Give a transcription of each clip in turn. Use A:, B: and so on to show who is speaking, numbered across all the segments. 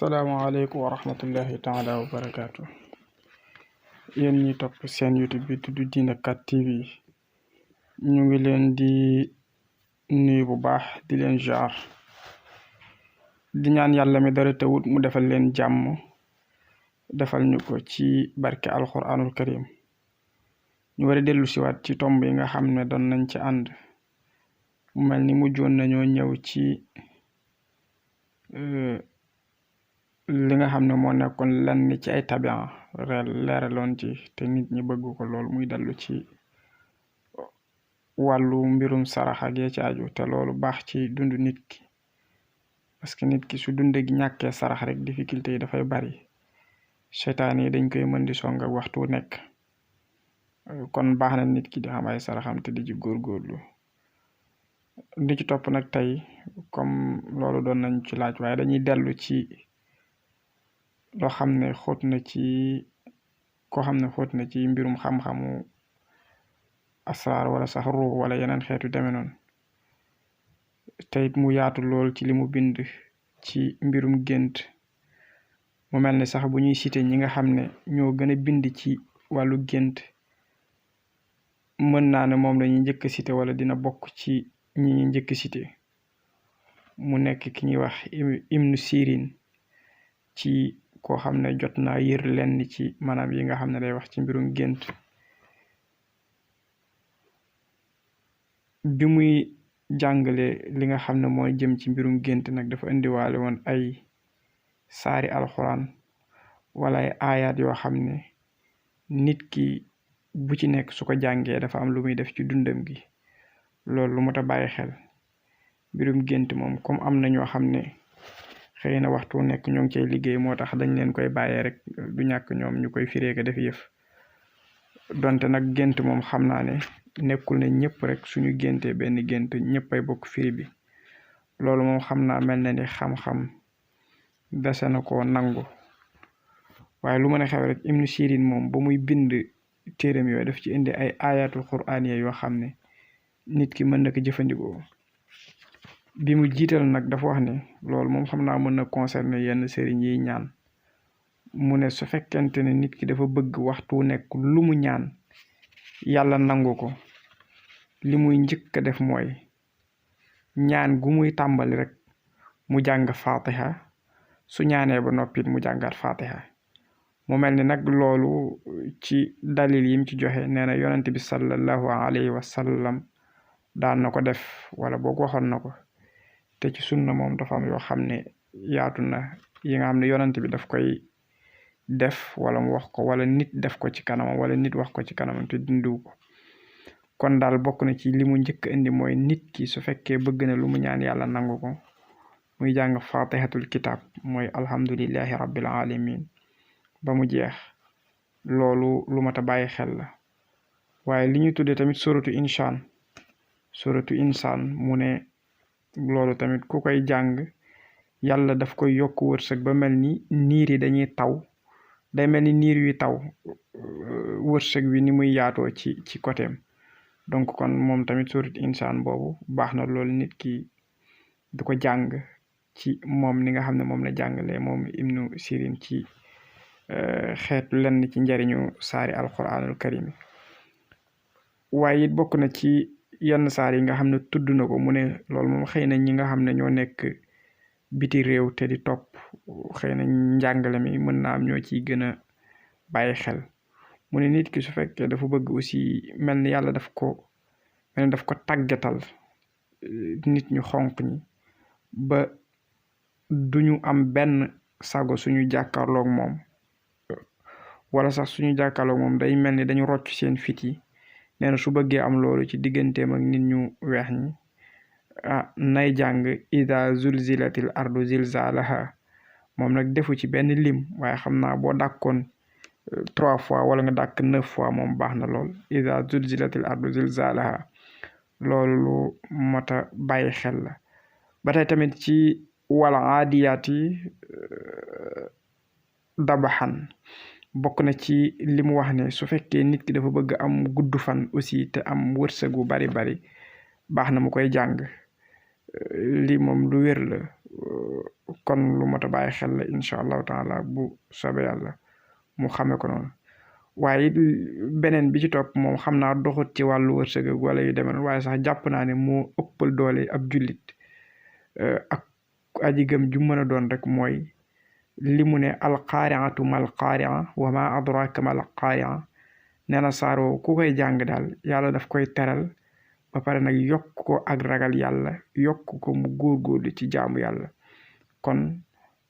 A: asalaamaaleykum wa rahmatullahi taala wa barakaatu. Yéen ñi topp seen YouTube bi tudd Dina 4 TV ñu ngi leen di nuyu bu baax di leen jaar di ñaan yàlla mi dara tawut mu defal leen jàmm defal ñu ko ci barke alquranul karim. ñu war a dellu siwaat ci tomb yi nga xam ne doon nañ ci ànd mu mel ni mujjoon nañoo ñëw ci li nga xam ne moo nekkoon lenn ci ay tabian leeraloon ci te nit ñi bëgg ko lool muy dellu ci wàllu mbirum sarax ak ci aju te loolu baax ci dund nit ki parce que nit ki su dunde gi ñàkkee sarax rek difficulté yi dafay bari seytaan yi dañ koy mën di song ak waxtu nekk kon baax na nit ki di xam ay saraxam te di ci góorgóorlu di ci topp nag tey comme loolu doon nañ ci laaj waaye dañuy dellu ci loo xam ne xóot na ci koo xam ne xóot na ci mbirum xam-xamu asraar wala sax ruux wala yeneen xeetu deme noonu te it mu yaatu lool ci li mu bind ci mbirum gént mu mel ni sax bu ñuy cité ñi nga xam ne ñoo gën a bind ci wàllu gént mën naa ne moom lañuy njëkk cité wala dina bokk ci ñi ñuy njëkk cité mu nekk ki ñuy wax Ibnu Sirin ci koo xam ne jot naa yër lenn ci maanaam yi nga xam ne day wax ci mbirum gént bi muy jàngale li nga xam ne mooy jëm ci mbirum gént nag dafa indiwaale woon ay saari alxuraan wala ay aayaat yoo xam ne nit ki bu ci nekk su ko jàngee dafa am lu muy def ci dundam gi loolu lu mot a bàyyi xel mbirum gént moom comme am na ñoo xam ne xëy na waxtu nekk ñoo ngi cay liggéey moo tax dañ leen koy bàyyee rek du ñàkk ñoom ñu koy firee ko def yëf donte nag gént moom xam naa ne nekkul ne ñëpp rek suñu géntee benn gént ñëpp ay bokk firi bi loolu moom xam naa mel na ni xam-xam dese na ko nangu waaye lu mën a xew rek Ibnu Sirin moom ba muy bind téeram yooyu daf ci indi ay ayatul quraaniya yoo xam ne nit ki mën na ko jëfandikoo bi mu jiital nag dafa wax ne loolu moom xam naa mën na concerner yenn sëriñ yi ñaan mu ne su fekkente ne nit ki dafa bëgg waxtu nekk lu mu ñaan yàlla nangu ko li muy njëkk a def mooy ñaan gu muy tàmbali rek mu jàng fatiha su ñaanee ba noppit mu jàngaat fatiha mu mel ni nag loolu ci dalil yim ci joxe nee na yonent bi sallallahu alayhi wa sallam daan na ko def wala boog waxoon na ko te ci sunna moom dafa am yoo xam ne yaatu na yi nga xam ne yonent bi daf koy def wala mu wax ko wala nit def ko ci kanamam wala nit wax ko ci kanamam te dindiw ko kon daal bokk na ci li mu njëkk indi mooy nit ki su fekkee bëgg na lu mu ñaan yàlla nangu ko muy jàng fatihatul kitab mooy alhamdulillahi rabbil alamin ba mu jeex loolu lu mat a bàyyi xel la waaye li ñu tuddee tamit suratu insaan mu ne loolu tamit ku koy jàng yàlla daf koy yokk wërsëg ba mel ni niir yi dañuy taw day mel ni niir yuy taw wërsëg wi ni muy yaatoo ci côtéem donc kon moom tamit suratu insaan boobu baax na loolu nit ki du ko jàng ci moom ni nga xam ne moom la jàngalee moom Ibnu Sirin ci xeetu lenn ci njariñu saari alquranul karim waaye it bokk na ci yenn saar yi nga xam ne tudd na ko mu ne loolu moom xëy na ñi nga xam ne ñoo nekk biti réew te di topp xëy na njàngale mi mën naa am ñoo ciy gën a bàyyi xel mu ne nit ki su fekkee dafa bëgg aussi mel ni yàlla daf ko tàggatal nit ñu xonq ñi ba duñu am benn sago suñu jàkkaarloog moom wala sax suñu jàkkaarloog moom day mel ni dañu rocc seen fit yi nee na su bëggee am loolu ci digganteem ak nit ñu weex ñi nay jàng ida zulzilatil ardu zilzalaha moom nag defu ci benn lim waaye xam naa boo dàkkoon 3 fois wala nga dàkk 9 fois moom baax na lool ida zulzilatil ardu zilzalaha loolu lu mata bàyyi xel la ba tey tamit ci wala aadiyaati dabaxan bokk na ci li mu wax ne su fekkee nit ki dafa bëgg am gudd fan aussi te am wërsëg bu bari baax na mu koy jàng li moom lu wér la kon lu mat a bàyyi xel la incha allahu taala bu soobee yàlla mu xame ko noonu. waaye it beneen bi ci topp moom xam naa doxut ci wàllu wërsëg wala yu demee waaye sax jàpp naa ne moo ëppal doole ab jullit ak aji gëm ju mën a doon rek mooy li mu ne alqaariatu mal qaaria wa ma adraka mal qaaria nee na saaroo ku koy jàng daal yàlla daf koy teral ba pare nag yokk ko ak ragal yàlla yokk ko mu góorgóorlu ci jaamu yàlla kon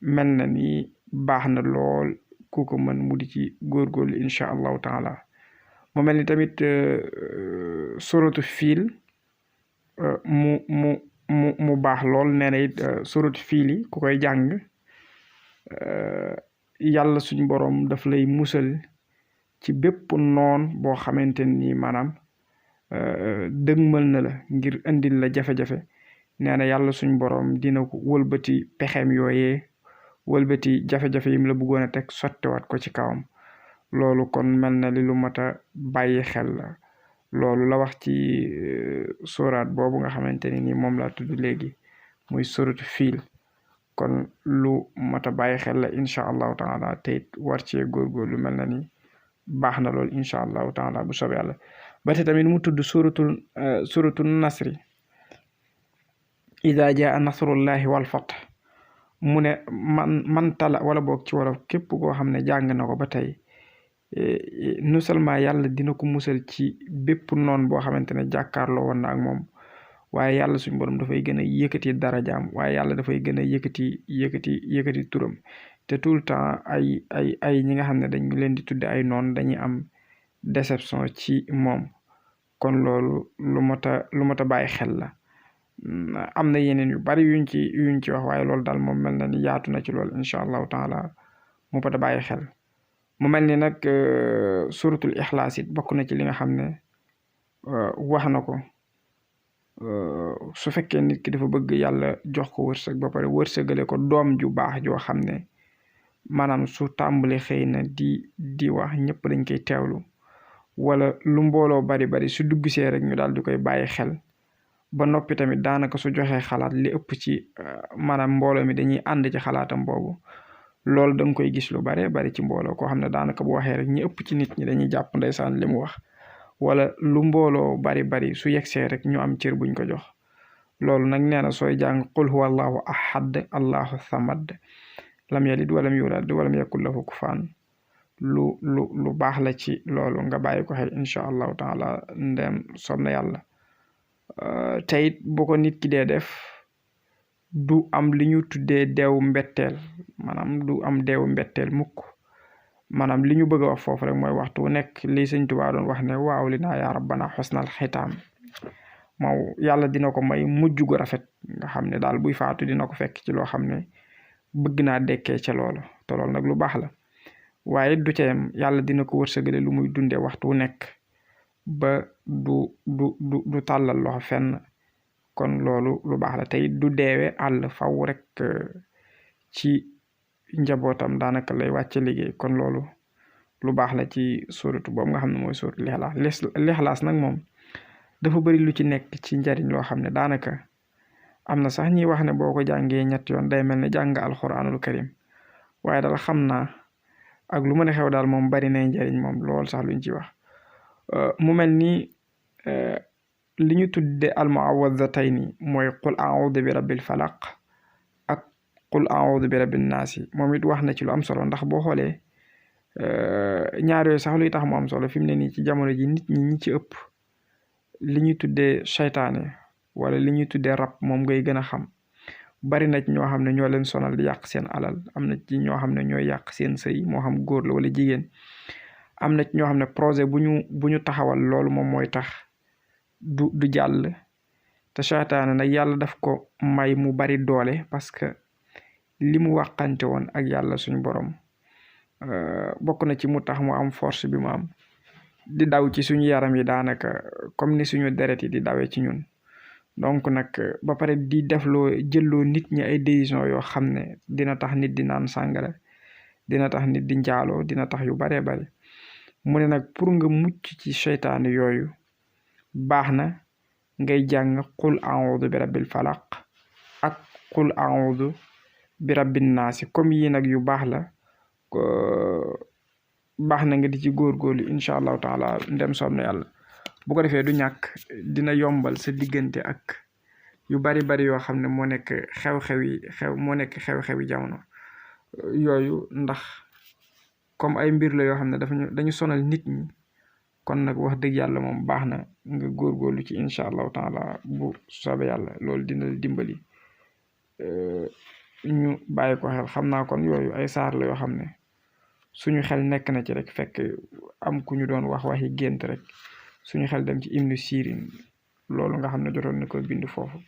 A: mel na ni baax na lool ku ko mën mu di ci góorgóorlu incha allahu taala mu mel ni tamit suratu fiil mu baax lool nee na it suratu fiil yi ku koy jàng yàlla suñ boroom daf lay musal ci bépp noon boo xamante ni maanaam dëgmal na la ngir indil la jafe-jafe nee na yàlla suñ boroom dina ko wëlbati pexeem yooyee wëlbati jafe-jafe yim la bëggoon a teg sottiwaat ko ci kawam loolu kon mel na li lu mat a bàyyi xel la loolu la wax ci sóoraat boobu nga xamante ne ni moom laa tudd léegi muy suratu fiil kon lu mat a bàyyi xel la incha allahu taala te it war cee góorgóorlu mel na ni baax na loolu incha allahu taala bu soobee yàlla ba te tamit mu tudd suratul nasri ida jaa nasrullahi wal fath mu ne man tala wala boog ci wolof képp koo xam ne jàng na ko ba tey non seulement yàlla dina ko musal ci bépp noon boo xamante ne jàkkaarloo woon na ak moom waaye yàlla suñu borom dafay gën a yëkkati darajaam waaye yàlla dafay gën a yëkkati turam te tout le temps ay ñi nga xam ne dañ leen di tudde ay noon dañuy am déception ci moom kon loolu lu mat a bàyyi xel la am na yeneen yu bari yuñ ci wax waaye loolu daal moom mel na ni yaatu na ci loolu incha allahu taala mu mat a bàyyi xel mu mel ni nag suratul ixlaas it bokk na ci li nga xam ne wax na ko su fekkee nit ki dafa bëgg yàlla jox ko wërsëg ba pare wërsëgale ko doom ju baax joo xam ne maanaam su tàmbali xëy na di wax ñëpp dañ koy teewlu wala lu mbooloo bari su dugg see rek ñu daal di koy bàyyi xel ba noppi tamit daanaka su joxee xalaat li ëpp ci maanaam mbooloo mi dañuy ànd ci xalaatam boobu loolu da nga koy gis lu bari ci mbooloo koo xam ne daanaka bu waxee rek ñi ëpp ci nit ñi dañuy jàpp ndeysaan li mu wax wala lu mbooloo bari su yegsee rek ñu am cër buñ ko jox loolu nag nee na sooy jàng qul huwa allahu ahad allahu samad lam yalid walam yulad walam yakul lahu kufuwan lu baax la ci loolu nga bàyyi ko xel incha allahu taala ndem soob na yàlla teyit bu ko nit ki dee def du am li ñu tuddee deewu mbetteel maanaam du am deewu mbetteel mukk maanaam li ñu bëgg a wax foofu rek mooy waxtu nekk li Sëñ Tuubaa doon wax ne waaw li naa yaa rabbana xusnal xitaam moo yàlla dina ko may mujj gu rafet nga xam ne daal buy faatu dina ko fekk ci loo xam ne bëgg naa dekkee ca loolu te loolu nag lu baax la waaye du ca yem yàlla dina ko wërsëgale lu muy dundee waxtu nekk ba du tàllal loxo fenn kon loolu lu baax la tey du deewe àll faw rek ci njabootam daanaka lay wàcce liggéey kon loolu lu baax la ci suratu boobu nga xam ne mooy suratu lixlaas nag moom dafa bari lu ci nekk ci njariñ loo xam ne daanaka am na sax ñuy wax ne boo ko jàngee ñett yoon day mel ne jàng alquranul karim waaye daal xam naa ak lu mën a xew daal moom bari nay njariñ moom lool sax luñ ci wax mu mel ni li ñu tudde almuawwadatayni mooy qul a'udhu bi rabbil falaq ak qul a'udhu bi rabbin naasi moom it wax na ci lu am solo ndax boo xoolee ñaar yooyu sax luy tax mu am solo fi mu ne nii ci jamono ji nit ñi ci ëpp li ñuy tuddee seytaane wala li ñuy tuddee rab moom ngay gën a xam bari na ci ñoo xam ne ñoo leen sonal di yàq seen alal am na ci ñoo xam ne ñooy yàq seen sëy moo xam góor la wala jigéen am na ci ñoo xam ne projet bu ñu taxawal loolu moom mooy tax du jàll te seytaane nag yàlla daf ko may mu bari doole parce que li mu waxante woon ak yàlla suñu borom bokk na ci mu tax mu am force bi mu am di daw ci suñu yaram yi daanaka comme ni suñu deret yi di dawee ci ñun donc nag ba pare di jëlloo nit ñi ay décision yoo xam ne dina tax nit di naan sàngara dina tax nit di njaaloo dina tax yu baree bari mu ne nag pour nga mucc ci seytaane yooyu baax na ngay jàng qul a'udhu bi rabbil falaq ak qul a'udhu bi rabbin naasi comme yi nag yu baax la baax na nga di ci góorgóorlu incha allahu taala ndem soob na yàlla bu ko defee du ñàkk dina yombal sa diggante ak yu bari yoo xam ne moo nekk xew-xewi jamono yooyu ndax comme ay mbir la yoo xam ne dañu sonal nit ñi kon nag wax dëgg yàlla moom baax na nga góorgóorlu ci incha allahu taala bu soobee yàlla loolu dina la dimbali ñu bàyyi ko xel xam naa kon yooyu ay saar la yoo xam ne suñu xel nekk na ci rek fekk am ku ñu doon waxi gént rek suñu xel dem ci Ibnu Sirin loolu nga xam ne jotoon na ko bind foofu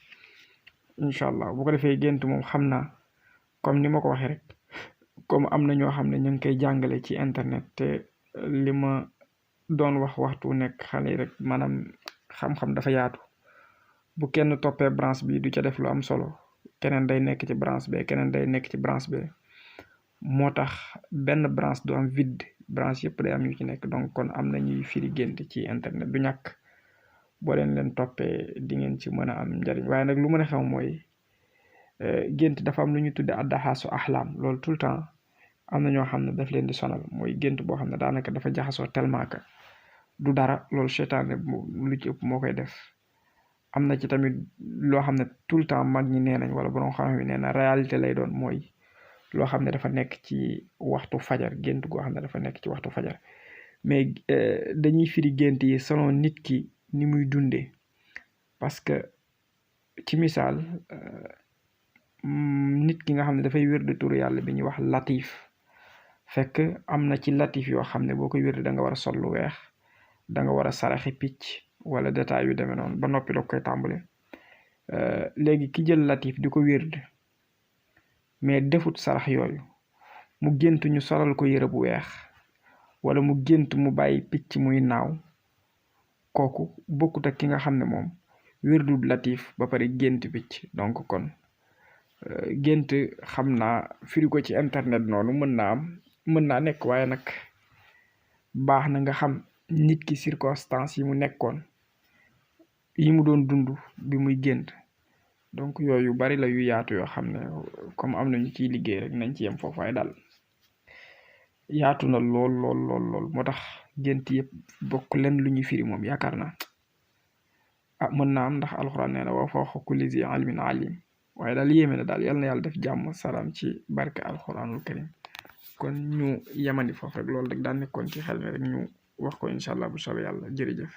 A: incha allah bu ko defee gént moom xam naa comme ni ma ko waxee rek comme am na ñoo xam ne ñu ngi koy jàngale ci internet te li ma doon waxtu nekk xale yi rek maanaam xam-xam dafa yaatu bu kenn toppee branche bi du ca def lu am solo keneen day nekk ci branche be keneen day nekk ci branche be moo tax benn branche du am vide branche yëpp day am ñu ci nekk donc kon am na ñuy firi gént ci internet du ñàkk boo leen toppee di ngeen ci mën a am njariñ waaye nag lu mën a xew mooy gént dafa am lu ñu tudde addaxaasu axlaam loolu tout le temps am na ñoo xam ne daf leen di sonal mooy gént boo xam ne daanaka dafa jaxasoo tellement que du dara loolu seytaane lu ci ëpp moo koy def am na ci tamit loo xam ne tout le temps mag ñi nee nañ wala borom xam yi nee na réalité lay doon mooy loo xam ne dafa nekk ci waxtu fajar gént goo xam ne dafa nekk ci waxtu fajar mais dañuy firi gént yi selon nit ki ni muy dundee parce que ci misaal nit ki nga xam ne dafay wér de turu yàlla bi ñuy wax latif fekk am na ci latif yoo xam ne boo koy wér da nga war a sol lu weex da nga war a saraxi picc wala détail yu demee noonu ba noppi la koy tàmbale léegi ki jël latif di ko wér mais defut sarax yooyu mu gént ñu solal ko yére bu weex wala mu gént mu bàyyi picc muy naaw kooku bokkut ak ki nga xam ne moom wérdul latif ba pare gént picc donc kon gént xam naa firi ko ci internet noonu mën naa nekk waaye nag baax na nga xam nit ki circonstance yi mu nekkoon yi mu doon dund bi muy gént donc yooyu bari la yu yaatu yoo xam ne comme am na ñu ciy liggéey rek nañ ci yem foofu waaye daal yaatu na lool moo tax gént yëpp bokk leen lu ñuy firi moom yaakaar naa mën naa am ndax alxuraan nee na wa fawqa kulli zi ilmin alim waaye daal yéeme na daal yal na yàlla def jàmm salaam ci barke alxuraanul karim kon ñu yemandi foofu rek loolu rek daan nekkoon ci xel mi rek ñu wax ko incha allah bu soobee yàlla jërëjëf